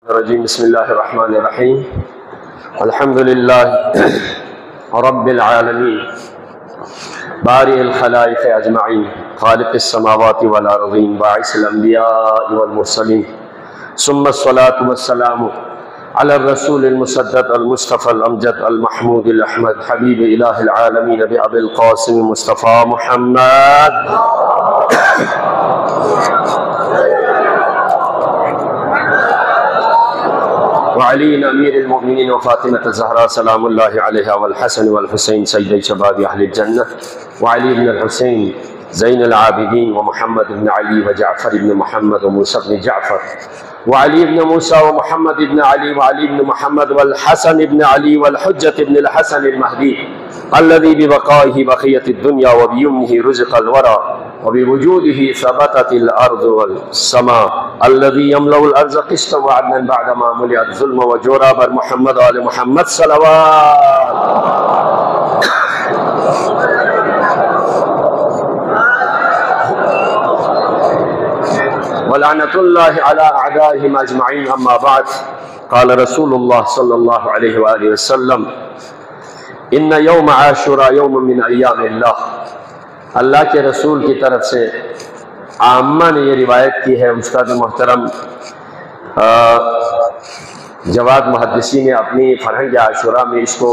الرجيم بسم الله الرحمن الرحيم الحمد لله رب العالمين بارئ الخلائق أجمعين خالق السماوات والأرضين باعث الأنبياء والمرسلين ثم الصلاة والسلام على الرسول المسدد المصطفى الأمجد المحمود الأحمد حبيب إله العالمين بأبي القاسم مصطفى محمد وعلي أمير المؤمنين وفاطمة الزهراء سلام الله عليها والحسن والحسين سيدي شباب أهل الجنة وعلي بن الحسين زين العابدين ومحمد بن علي وجعفر بن محمد وموسى بن جعفر وعلي بن موسى ومحمد بن علي وعلي بن محمد والحسن بن علي والحجة بن الحسن المهدي الذي ببقائه بقية الدنيا وبيمنه رزق الورى وبوجوده ثبتت الأرض والسماء الذي يملأ الأرض قسطا وعدلا بعدما ملئت ظلما وجورا بر محمد آل محمد صلوات ولعنة الله على أعدائهم أجمعين أما بعد قال رسول الله صلى الله عليه وآله وسلم إن يوم عاشوراء يوم من أيام الله اللہ کے رسول کی طرف سے عامہ نے یہ روایت کی ہے. استاد محترم جواد محدثی نے اپنی فرہنگ عاشوراء میں اس کو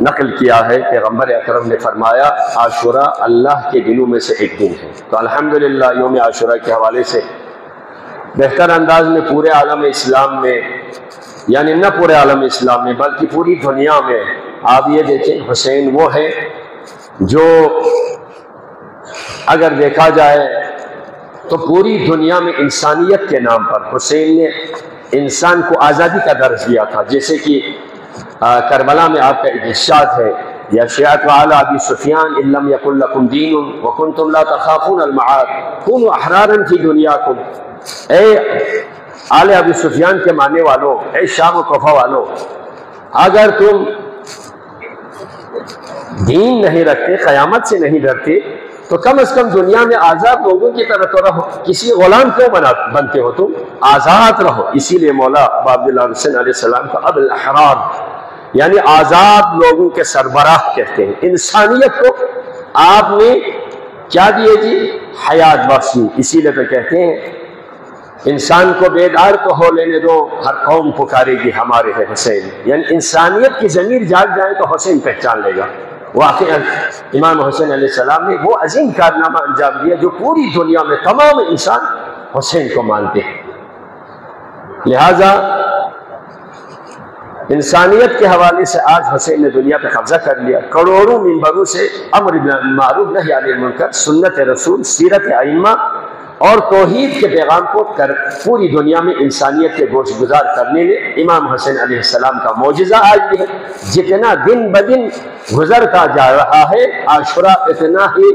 نقل کیا ہے. پیغمبر اکرم نے فرمایا عاشوراء اللہ کے دنوں میں سے ایک دن ہے. تو الحمدللہ یوم عاشوراء کے حوالے سے بہتر انداز میں پورے عالم اسلام میں، یعنی نہ پورے عالم اسلام میں بلکہ پوری دنیا میں آپ یہ دیکھیں حسین وہ ہے جو اگر دیکھا جائے تو پوری دنیا میں انسانیت کے نام پر حسین نے انسان کو آزادی کا درس دیا تھا. جیسے کہ کربلا میں آپ کا ارشاد ہے یا شیعت وعلی ابی سفیان ان لم یکن لکم دین وکنتم لا تخافون المعاد کونوا احرارا فی دنیاکم. اے آل ابی سفیان کے ماننے والوں، اے شام و کوفہ والوں، اگر تم دین نہیں رکھتے، قیامت سے نہیں ڈرتے، تو کم از کم دنیا میں آزاد لوگوں کی طرح تو رہو. کسی غلام کیوں بنتے ہو؟ تم آزاد رہو. اسی لیے مولا ابا عبداللہ حسین علیہ السلام کو ابو الاحرار یعنی آزاد لوگوں کے سربراہ کہتے ہیں. انسانیت کو آپ نے کیا دیے جی؟ حیات بخشی. اسی لیے تو کہتے ہیں انسان کو بیدار تو ہو لینے دو، ہر قوم پکارے گی ہمارے ہے حسین. یعنی انسانیت کی ضمیر جاگ جائے تو حسین پہچان لے گا. واقعا امام حسین علیہ السلام نے وہ عظیم کارنامہ انجام دیا جو پوری دنیا میں تمام انسان حسین کو مانتے ہیں. لہذا انسانیت کے حوالے سے آج حسین نے دنیا پہ قبضہ کر لیا. کروڑوں منبروں سے امر بالمعروف نہی عن المنکر، سنت رسول، سیرت ائمہ اور توحید کے پیغام کو پوری دنیا میں انسانیت کے گوش گزار کرنے میں امام حسین علیہ السلام کا معجزہ آج بھی ہے. جتنا دن بدن گزرتا جا رہا ہے عاشوراء اتنا ہی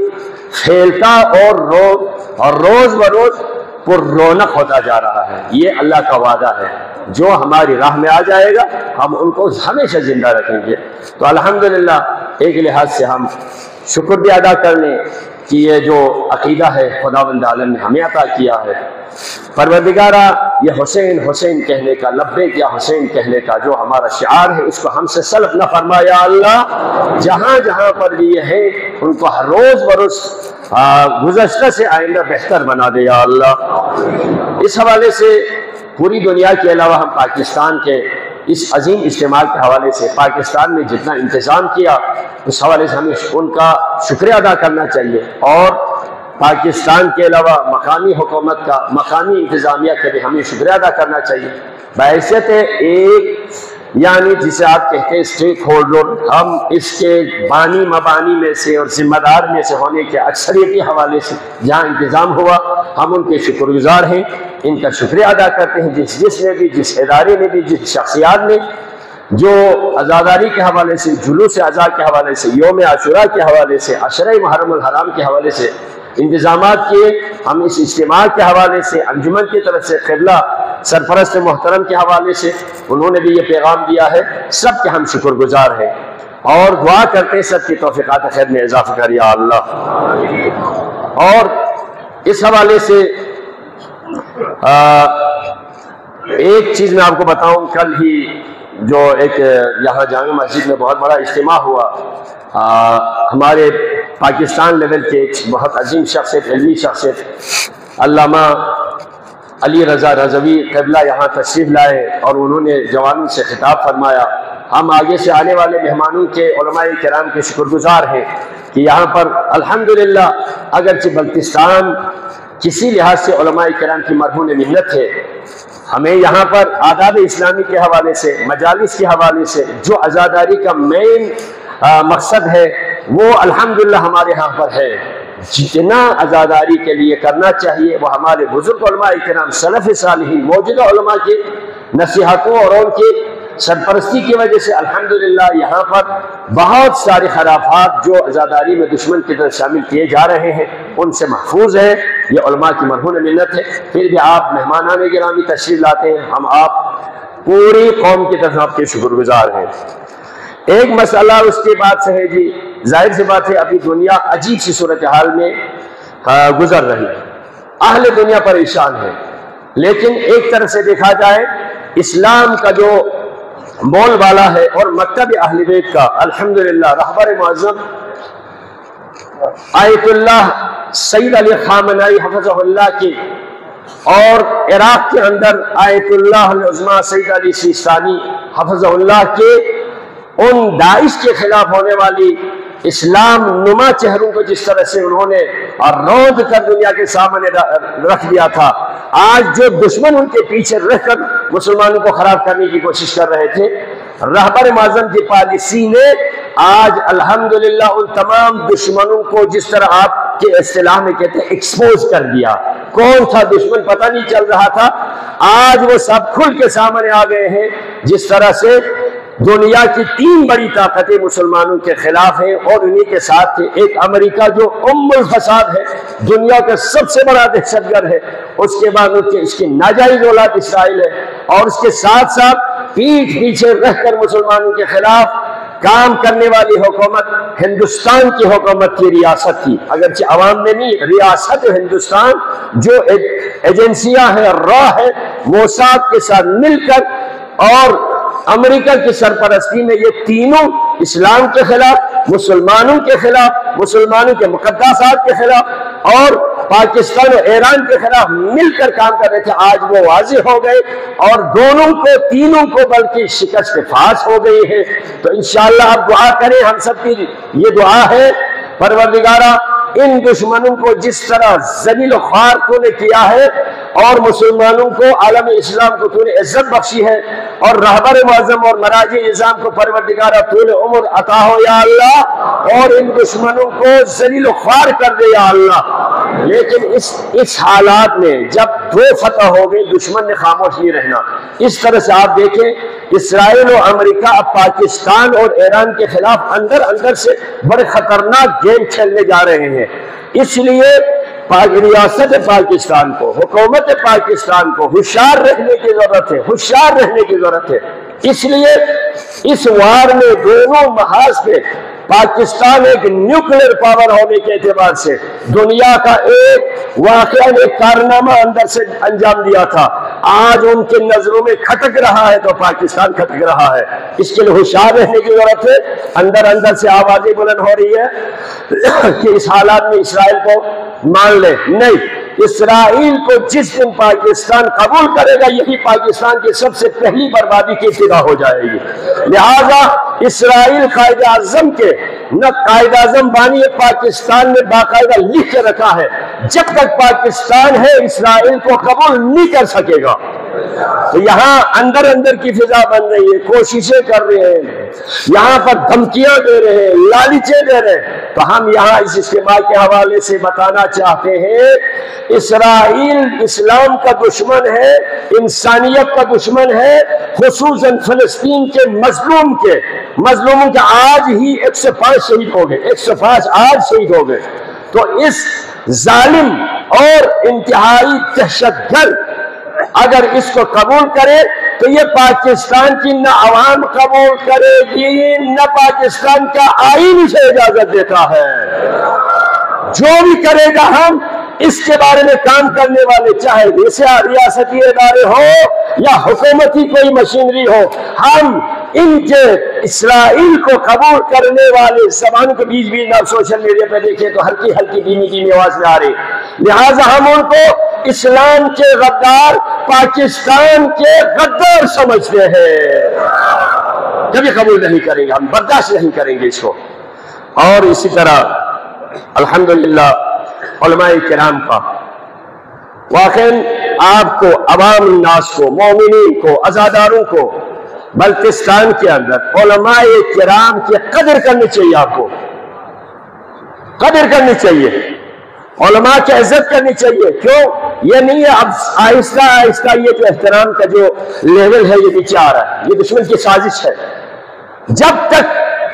پھیلتا اور روز بروز پر رونق ہوتا جا رہا ہے. یہ اللہ کا وعدہ ہے. جو ہماری راہ میں آ جائے گا ہم ان کو ہمیشہ زندہ رکھیں گے. تو الحمدللہ ایک لحاظ سے ہم شکر بھی ادا کرنے کہ یہ جو عقیدہ ہے خداوند عالم نے ہمیں عطا کیا ہے. پروردگارہ یہ حسین حسین کہنے کا، لبیک یا حسین کہنے کا جو ہمارا شعار ہے اس کو ہم سے سلب نہ فرما یا اللہ. جہاں جہاں پر بھی یہ ہے ان کو ہر روز بروز گزشتہ سے آئندہ بہتر بنا دے یا اللہ. اس حوالے سے پوری دنیا کے علاوہ ہم پاکستان کے اس عظیم اجتماع کے حوالے سے پاکستان میں جتنا انتظام کیا اس حوالے سے ہمیں ان کا شکریہ ادا کرنا چاہیے. اور پاکستان کے علاوہ مقامی حکومت کا، مقامی انتظامیہ کا بھی ہمیں شکریہ ادا کرنا چاہیے. بحیثیت ایک یعنی جسے آپ کہتے ہیں اسٹیک ہولڈر، ہم اس کے بانی مبانی میں سے اور ذمہ دار میں سے ہونے کے اکثریتی حوالے سے جہاں انتظام ہوا ہم ان کے شکر گزار ہیں. ان کا شکریہ ادا کرتے ہیں جس نے بھی، جس ادارے نے بھی، جس شخصیات نے جو عزاداری کے حوالے سے، جلوس اعزاء کے حوالے سے، یوم عاشوراء کے حوالے سے، عشرہ محرم الحرام کے حوالے سے انتظامات کیے. ہم اس اجتماع کے حوالے سے، انجمن کی طرف سے، قبلہ سرپرست محترم کے حوالے سے انہوں نے بھی یہ پیغام دیا ہے. سب کے ہم شکر گزار ہیں اور دعا کرتے ہیں سب کی توفیقات خیر میں اضافہ کر یا اللہ. اور اس حوالے سے ایک چیز میں آپ کو بتاؤں، کل ہی جو ایک یہاں جامع مسجد میں بہت بڑا اجتماع ہوا، ہمارے پاکستان لیول کے ایک بہت عظیم شخصیت، علمی شخصیت علامہ علی رضا رضوی قبلہ یہاں تشریف لائے اور انہوں نے جوانوں سے خطاب فرمایا۔ ہم آگے سے آنے والے مہمانوں کے علماء کرام کے شکر گزار ہیں کہ یہاں پر الحمدللہ اگرچہ بلتستان کسی لحاظ سے علماء کرام کی مرہون محنت ہے، ہمیں یہاں پر آداب اسلامی کے حوالے سے، مجالس کے حوالے سے جو عزاداری کا مین مقصد ہے وہ الحمدللہ ہمارے ہاں پر ہے۔ جتنا عزاداری کے لیے کرنا چاہیے وہ ہمارے بزرگ علماء کرام سلف صالحین موجودہ علماء کی نصیحتوں اور ان کی سرپرستی کی وجہ سے الحمدللہ یہاں پر بہت سارے خرافات جو عزاداری میں دشمن کی طرف شامل کیے جا رہے ہیں ان سے محفوظ ہے۔ یہ علماء کی مرہون منت ہے۔ پھر بھی آپ مہمانان گرامی تشریف لاتے ہیں، ہم آپ پوری قوم کی طرف آپ کے شکر گزار ہیں۔ ایک مسئلہ اس کے بعد سے ہے جی، ظاہر سی بات ہے ابھی دنیا عجیب سی صورتحال میں گزر رہی ہے، اہل دنیا پریشان ہے، لیکن ایک طرف سے دیکھا جائے اسلام کا جو بول والا ہے اور مکتب اہل بیت کا الحمدللہ رہبر معظم آیت اللہ سید علی خامنائی حفظہ اللہ کی، اور عراق کے اندر آیت اللہ العظمیٰ سید علی سیستانی حفظہ اللہ کے ان داعش کے خلاف ہونے والی اسلام نما چہروں کو جس طرح سے انہوں نے روند کر دنیا کے سامنے رکھ دیا تھا، آج جو دشمن ان کے پیچھے رہ کر مسلمانوں کو خراب کرنے کی کوشش کر رہے تھے، رہبر معظم کی پالیسی نے آج الحمدللہ ان تمام دشمنوں کو جس طرح آپ کے اصطلاح میں کہتے ہیں ایکسپوز کر دیا۔ کون تھا دشمن پتہ نہیں چل رہا تھا، آج وہ سب کھل کے سامنے آ گئے ہیں۔ جس طرح سے دنیا کی 3 بڑی طاقتیں مسلمانوں کے خلاف ہیں اور انہی کے ساتھ ایک امریکہ جو الفساد ہے، دنیا کا سب سے بڑا دہشت گرد ہے، اس کے بعد اس کی ناجائز اولاد اسرائیل ہے، اور اس کے ساتھ ساتھ پیٹھ پیچھے رہ کر مسلمانوں کے خلاف کام کرنے والی حکومت ہندوستان کی حکومت کی ریاست کی، اگرچہ عوام میں نہیں، ریاست ہندوستان جو ایجنسیاں ہیں، را ہے، موساد کے ساتھ مل کر اور امریکہ کی سرپرستی میں یہ تینوں اسلام کے خلاف، مسلمانوں کے خلاف، مسلمانوں کے مقدسات کے خلاف اور پاکستان اور ایران کے خلاف مل کر کام کر رہے تھے۔ آج وہ واضح ہو گئے اور دونوں کو، تینوں کو بلکہ شکست فاش ہو گئی ہے۔ تو انشاءاللہ آپ دعا کریں، ہم سب کی یہ دعا ہے، پروردگارہ ان دشمنوں کو جس طرح ذلیل و خوار تو نے کیا ہے اور مسلمانوں کو، عالم اسلام کو تو نے عزت بخشی ہے، اور رہبر معظم اور مراجع نظام کو پروردگارہ تو نے عمر عطا ہو یا اللہ، اور ان دشمنوں کو ذلیل و خوار کر دے یا اللہ۔ لیکن اس حالات میں جب 2 فتح ہو گئے، دشمن نے خاموش نہیں رہنا۔ اس طرح سے آپ دیکھیں اسرائیل و امریکہ اب پاکستان اور ایران کے خلاف اندر سے بڑے خطرناک گیم کھیلنے جا رہے ہیں۔ اس لیے ریاست پاکستان کو، حکومت پاکستان کو ہوشیار رہنے کی ضرورت ہے، ہوشیار رہنے کی ضرورت ہے۔ اس لیے اس وار میں دونوں محاذ پہ پاکستان ایک نیوکلیر پاور ہونے کے اعتبار سے دنیا کا ایک واقعہ، ایک کارنامہ اندر سے انجام دیا تھا، آج ان کے نظروں میں کھٹک رہا ہے تو پاکستان کھٹک رہا ہے۔ اس کے لیے ہوشیار رہنے کی ضرورت ہے۔ اندر سے آوازیں بلند ہو رہی ہے کہ اس حالات میں اسرائیل کو مان لے، نہیں، اسرائیل کو جس دن پاکستان قبول کرے گا یہی پاکستان کی سب سے پہلی بربادی کی ابتدا ہو جائے گی۔ لہذا اسرائیل قائد اعظم کے، نہ قائد اعظم بانی پاکستان نے باقاعدہ لکھ کے رکھا ہے، جب تک پاکستان ہے اسرائیل کو قبول نہیں کر سکے گا۔ تو یہاں اندر کی فضا بن رہی ہے، کوششیں کر رہے ہیں، یہاں پر دھمکیاں دے رہے ہیں، لالچیں دے رہے ہیں۔ تو ہم یہاں اس اجتماع کے حوالے سے بتانا چاہتے ہیں، اسرائیل اسلام کا دشمن ہے، انسانیت کا دشمن ہے، خصوصاً فلسطین کے مظلوموں کے آج ہی 105 شہید ہو گئے، 105 آج شہید ہو گئے۔ تو اس ظالم اور انتہائی دہشت گرد اگر اس کو قبول کرے تو یہ پاکستان کی نہ عوام قبول کرے گی، نہ پاکستان کا آئین اسے اجازت دیتا ہے۔ جو بھی کرے گا ہم اس کے بارے میں کام کرنے والے چاہے ریاستی ادارے ہو یا حکومتی کوئی مشینری ہو، ہم ان کے اسرائیل کو قبول کرنے والے زبان کو بیچ بیچ میں سوشل میڈیا پہ دیکھیں تو ہلکی ہلکی دھیمی آواز میں آ رہی، لہٰذا ہم ان کو اسلام کے غدار، پاکستان کے غدار سمجھتے ہیں، کبھی قبول نہیں کریں گے، ہم برداشت نہیں کریں گے اس کو۔ اور اسی طرح الحمدللہ علماء کرام کا واقعاً آپ کو، عوام الناس کو، مومنین کو، عزاداروں کو بلتستان کے اندر علماء کرام کی قدر کرنی چاہیے، آپ کو قدر کرنی چاہیے، علماء کی عزت کرنی چاہیے۔ کیوں؟ یہ نہیں ہے اب آہستہ آہستہ یہ جو احترام کا جو لیول ہے یہ نیچے آ رہا ہے، یہ دشمن کی سازش ہے۔ جب تک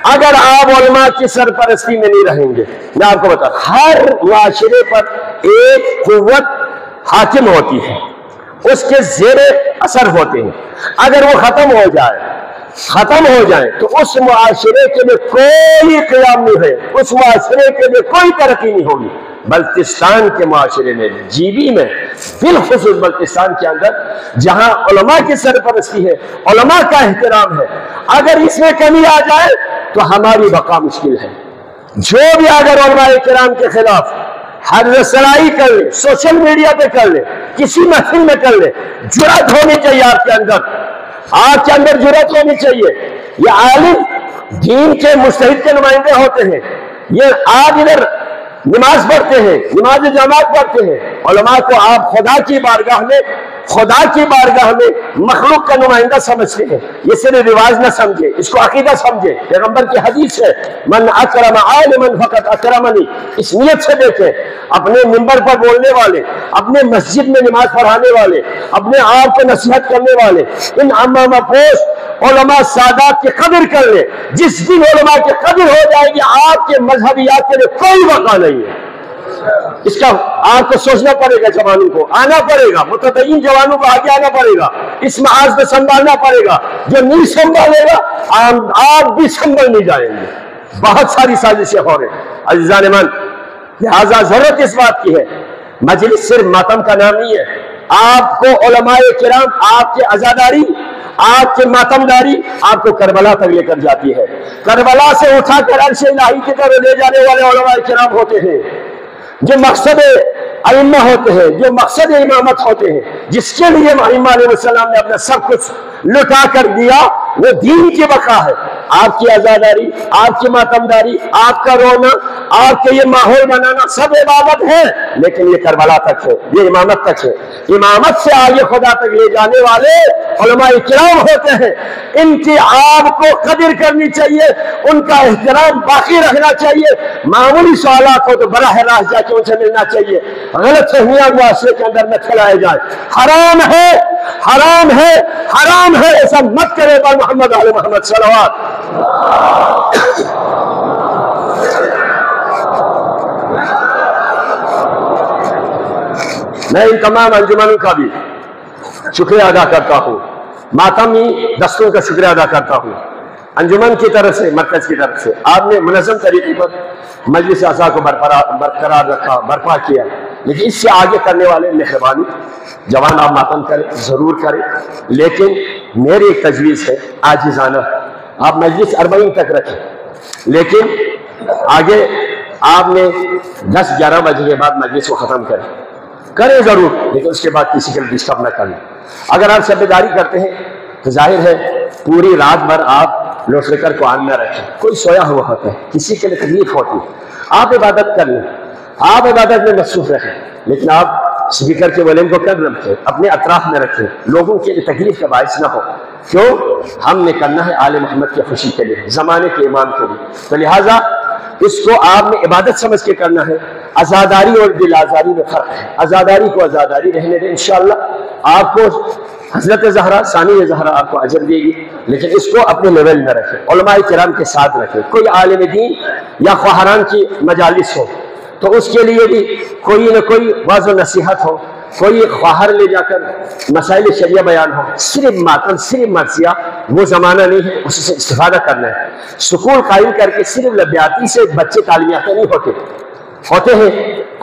اگر آپ علماء کی سرپرستی میں نہیں رہیں گے، میں آپ کو بتا، ہر معاشرے پر ایک قوت حاکم ہوتی ہے، اس کے زیر اثر ہوتے ہیں، اگر وہ ختم ہو جائے تو اس معاشرے کے لیے کوئی قیام نہیں ہے، اس معاشرے کے لیے کوئی ترقی نہیں ہوگی۔ بلتستان کے معاشرے میں، جی بی میں، بالخصوص بلتستان کے اندر جہاں علماء کی سرپرستی ہے، علماء کا احترام ہے، اگر اس میں کمی آ جائے تو ہماری بقا مشکل ہے۔ جو بھی اگر علماء کرام کے خلاف حرض سرائی کر لے، سوشل میڈیا پہ کر لے، کسی محفل میں کر لے، جرأت ہونی چاہیے آپ کے اندر جرأت ہونی چاہیے۔ یہ عالم دین کے مجتہد کے نمائندے ہوتے ہیں، یہ آج ادھر نماز پڑھتے ہیں، نماز جماعت پڑھتے ہیں، علماء کو آپ خدا کی بارگاہ میں مخلوق کا نمائندہ سمجھتے ہیں۔ یہ صرف رواج نہ سمجھے، اس کو عقیدہ سمجھے، پیغمبر کی حدیث ہے من اکرم عالما فقد اکرمنی، اس نیت سے دیکھیں، اپنے منبر پر بولنے والے، اپنے مسجد میں نماز پڑھانے والے، اپنے آپ کو نصیحت کرنے والے، ان عمامہ پوش علماء سادات کی قدر کر لے۔ جس دن علماء کی قدر ہو جائے گی آپ کے مذہبیات کے لیے کوئی وقع نہیں ہے۔ اس کا آپ کو سوچنا پڑے گا، جوانوں کو آنا پڑے گا، متدین جوانوں کو آگے آنا پڑے گا، اس معاذ میں سنبھالنا پڑے گا۔ جو نہیں سنبھالے گا آپ بھی سنبھل نہیں جائیں گے۔ بہت ساری سازشیں ہو رہے ہیں عزیزان من، لہذا ضرورت اس بات کی ہے، مجلس صرف ماتم کا نام نہیں ہے، آپ کو علماء کرام، آپ کے عزاداری، آپ کے ماتمداری آپ کو کربلا تک لے کر جاتی ہے۔ کربلا سے اٹھا کر عرش الہی کی طرف لے جانے والے علماء کرام ہوتے ہیں، جو مقصد ائمہ ہوتے ہیں، جو مقصد امامت ہوتے ہیں، جس کے لیے ائمہ علیہ السلام نے اپنا سب کچھ لٹا کر دیا، وہ دین کی بقا ہے۔ آپ کی عزاداری، آپ کی ماتمداری، آپ کا رونا، آپ کے یہ ماحول بنانا سب عبادت ہے، لیکن یہ کربلا تک ہے، یہ امامت تک ہے۔ امامت سے آگے خدا تک لے جانے والے علماء کرام ہوتے ہیں، ان کی آپ کو قدر کرنی چاہیے، ان کا احترام باقی رکھنا چاہیے۔ معمولی سوالات ہو تو براہ راست جا کے ان سے ملنا چاہیے، غلط فہمیاں معاشرے کے اندر نہ پھیلائے جائیں۔ حرام ہے، حرام ہے، حرام ہے، ایسا مت کرے بل محمد علیہ محمد صلوات۔ میں ان تمام انجمنوں کا بھی شکریہ ادا کرتا ہوں، ماتمی دستوں کا شکریہ ادا کرتا ہوں، انجمن کی طرف سے، مرکز کی طرف سے آپ نے منظم طریقے پر مجلس اعضاء کو برقرار رکھا، برپا کیا، لیکن اس سے آگے کرنے والے مہربانی جوان آپ ماتم کریں، ضرور کریں، لیکن میری ایک تجویز ہے عاجزانہ، آپ مجلس 40 تک رکھیں، لیکن آگے آپ نے 10-11 بجے کے بعد مجلس کو ختم کریں ضرور، لیکن اس کے بعد کسی کے لیے ڈسٹرب نہ کریں۔ اگر آپ شبیداری کرتے ہیں تو ظاہر ہے پوری رات بھر آپ لوڈ اسپیکر کو آن نہ رکھیں، کوئی سویا ہوا ہوتا ہے، کسی کے لیے تکلیف ہوتی ہے، آپ عبادت کر لیں، آپ عبادت میں مصروف رہیں، لیکن آپ اسپیکر کے والیم کو کم رکھیں، اپنے اطراف میں رکھیں، لوگوں کے لیے تکلیف کا باعث نہ ہو۔ کیوں؟ ہم نے کرنا ہے آل محمد کی خوشی کے لیے، زمانے کے امام کے لیے، تو لہٰذا اس کو آپ نے عبادت سمجھ کے کرنا ہے۔ عزاداری اور دل آزاری میں فرق ہے، عزاداری کو عزاداری رہنے دیں، انشاءاللہ آپ کو حضرت زہرا، ثانی زہرا آپ کو اجر دے گی، لیکن اس کو اپنے لیول میں رکھیں، علماء کرام کے ساتھ رکھیں۔ کوئی عالم دین یا خواہران کی مجالس ہو تو اس کے لیے بھی کوئی نہ کوئی واضح و نصیحت ہو، کوئی خواہر لے جا کر مسائل شریعہ بیان ہو، صرف ماتم، صرف مرثیہ وہ زمانہ نہیں ہے، اس سے استفادہ کرنا ہے۔ سکول قائم کر کے صرف لبیاتی سے بچے تعلیم یافتہ نہیں ہوتے ہیں،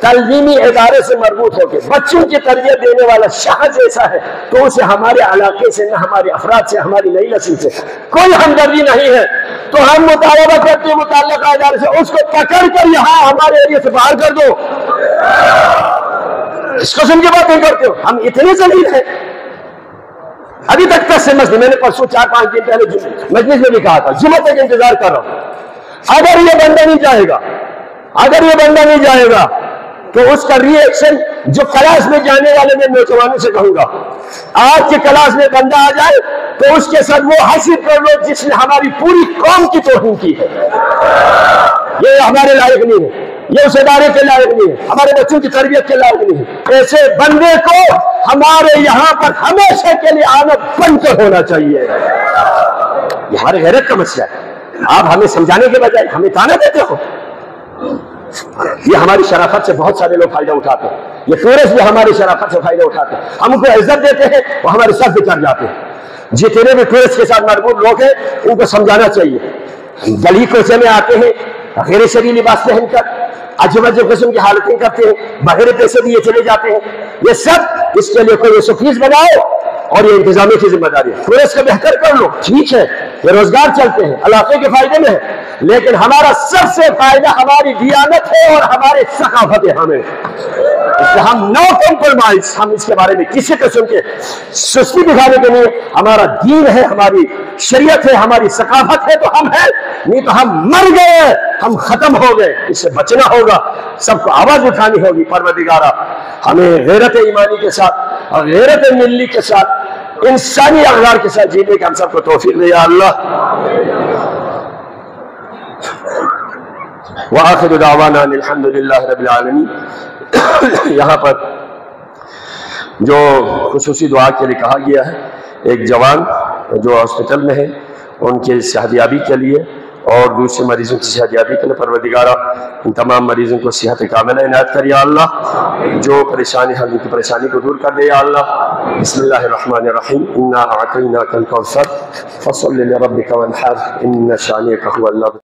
تعلیمی ادارے سے مربوط ہو کے بچوں کی تربیت دینے والا شخص ایسا ہے تو اسے ہمارے علاقے سے نہ ہمارے افراد سے ہماری نئی نسل سے کوئی ہمدردی نہیں ہے، تو ہم مطالبہ کرتے ہیں متعلقہ ادارے سے اس کو پکڑ کر یہاں ہمارے ایریا سے باہر کر دو۔ اس قسم کی بات نہیں کرتے ہو، ہم اتنے ذلیل ہیں۔ ابھی تک 10 سے مسجد، میں نے پرسوں 4-5 دن پہلے مجلس میں بھی کہا تھا، جمعہ تک انتظار کر رہا ہوں۔ اگر یہ بندہ نہیں جائے گا، اگر یہ بندہ نہیں جائے گا تو اس کا ری ایکشن جو کلاس میں جانے والے میں نوجوانوں سے کہوں گا، آج کے کلاس میں بندہ آ جائے تو اس کے ساتھ وہ حاصل کر لو جس نے ہماری پوری قوم کی توہین کی ہے۔ یہ ہمارے لائق نہیں ہے، یہ اس ادارے کے لائق نہیں ہے، ہمارے بچوں کی تربیت کے لائق نہیں ہے۔ ایسے بندے کو ہمارے یہاں پر ہمیشہ کے لیے آنا بند ہونا چاہیے۔ یہ ہمارے غیرت کا مسئلہ ہے۔ آپ ہمیں سمجھانے کے بجائے ہمیں تانا دیتے ہو۔ یہ ہماری شرافت سے بہت سارے لوگ فائدہ اٹھاتے ہیں، یہ ٹورسٹ بھی ہماری شرافت سے فائدہ اٹھاتے ہیں، ہم ان کو عزت دیتے ہیں وہ ہمارے سر پہ چڑھ جاتے ہیں۔ جتنے بھی ٹورسٹ کے ساتھ مربوط لوگ ہیں ان کو سمجھانا چاہیے۔ گلی کوچے میں آتے ہیں غیر شرعی لباس پہن کر، عجیب عجیب قسم کی حالتیں کرتے ہیں، بغیر پیسے دیے چلے جاتے ہیں۔ یہ سب اس کے لیے کوئی سفیس بناؤ اور یہ انتظامیہ کی ذمہ داری ہے۔ ٹورسٹ کا بہتر کر لو، ٹھیک ہے، یہ روزگار چلتے ہیں، علاقے کے فائدے میں ہے، لیکن ہمارا سب سے فائدہ ہماری دیانت ہے اور ہمارے ثقافت ہے ہمیں۔ اس لیے ہم نو کمپرومائز، ہم اس کے بارے میں کسی قسم کے سستی دکھانے کے لیے، ہمارا دین ہے، ہماری شریعت ہے، ہماری ثقافت ہے تو ہم ہیں، نہیں تو ہم مر گئے، ہم ختم ہو گئے۔ اس سے بچنا ہوگا، سب کو آواز اٹھانی ہوگی۔ پروردگارہ ہمیں غیرت ایمانی کے ساتھ اور غیرت ملی کے ساتھ انسانی اقدار کے ساتھ جینے کا ہم سب کو توفیق دے یا اللہ۔ وآخر دعوانا الحمد للہ رب العالمین۔ یہاں پر جو خصوصی دعا کے لیے کہا گیا ہے، ایک جوان جو ہاسپٹل میں ہے ان کی صحتیابی کے لیے اور دوسرے مریضوں کی صحتیابی کے لیے پروردگارہ ان تمام مریضوں کو صحت کاملہ عنایت کر یا اللہ، جو پریشانی ہے ان کی پریشانی کو دور کر دے یا اللہ۔ بسم اللہ الرحمن الرحیم، انا اعطیناک الکوثر فصل لربک وانحر ان شانئک هو الابتر۔